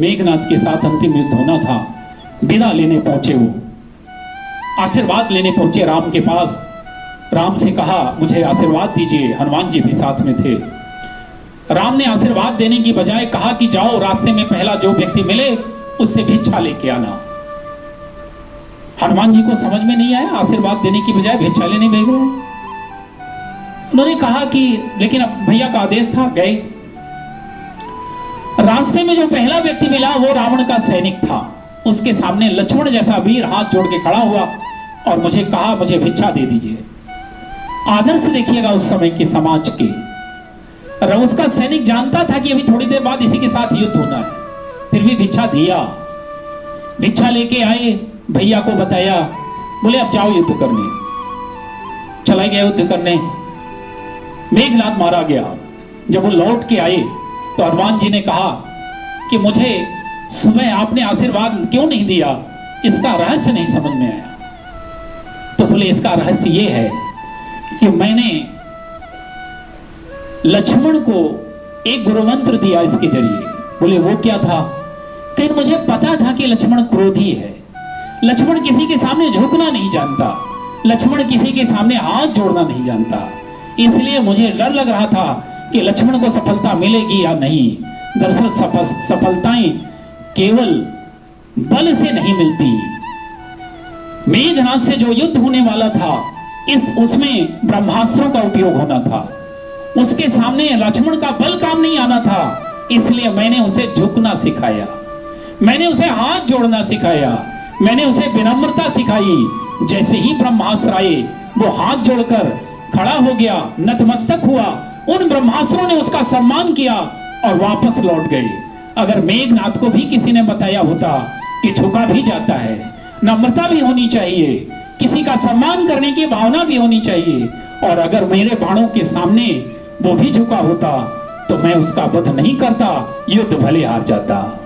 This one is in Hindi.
मेघनाद के साथ अंतिम युद्ध होना था। विदा लेने पहुंचे, वो आशीर्वाद लेने पहुंचे राम के पास। राम से कहा मुझे आशीर्वाद दीजिए, हनुमान जी भी साथ में थे। राम ने आशीर्वाद देने की बजाय कहा कि जाओ, रास्ते में पहला जो व्यक्ति मिले उससे भिक्षा लेके आना। हनुमान जी को समझ में नहीं आया, आशीर्वाद देने की बजाय भिक्षा लेने भेज रहे। उन्होंने कहा कि लेकिन अब भैया का आदेश था, गए। रास्ते में जो पहला व्यक्ति मिला वो रावण का सैनिक था। उसके सामने लक्ष्मण जैसा वीर हाथ जोड़ के खड़ा हुआ और मुझे कहा मुझे भिक्षा दे दीजिए। आदर्श देखिएगा उस समय के समाज के। उसका सैनिक जानता था कि अभी थोड़ी देर बाद इसी के साथ युद्ध होना है, फिर भी भिक्षा दिया। भिक्षा लेके आए, भैया को बताया, बोले अब जाओ युद्ध करने। चला गया युद्ध करने। मेघनाद मारा गया। जब वो लौट के आए तो हनुमान जी ने कहा कि मुझे सुबह आपने आशीर्वाद क्यों नहीं दिया, इसका रहस्य नहीं समझ में आया। तो बोले इसका रहस्य ये है कि मैंने लक्ष्मण को एक गुरु मंत्र दिया इसके जरिए। बोले वो क्या था? कहीं मुझे पता था कि लक्ष्मण क्रोधी है, लक्ष्मण किसी के सामने झुकना नहीं जानता, लक्ष्मण किसी के सामने हाथ जोड़ना नहीं जानता, इसलिए मुझे डर लग रहा था कि लक्ष्मण को सफलता मिलेगी या नहीं। दरअसल सफलताएं केवल बल से नहीं मिलती। मेघनाद से जो युद्ध होने वाला था उसमें ब्रह्मास्त्रों का उपयोग होना था। उसके सामने लक्ष्मण का बल काम नहीं आना था, इसलिए मैंने उसे झुकना सिखाया, मैंने उसे हाथ जोड़ना सिखाया, मैंने उसे विनम्रता सिखाई। जैसे ही ब्रह्मास्त्र आए वो हाथ जोड़कर खड़ा हो गया, नतमस्तक हुआ। उन ब्रह्मास्त्रों ने उसका सम्मान किया और वापस लौट गए। अगर मेघनाद को भी किसी ने बताया होता कि झुका भी जाता है, नम्रता भी होनी चाहिए, किसी का सम्मान करने की भावना भी होनी चाहिए, और अगर मेरे बाणों के सामने वो भी झुका होता तो मैं उसका वध नहीं करता, युद्ध भले हार जाता।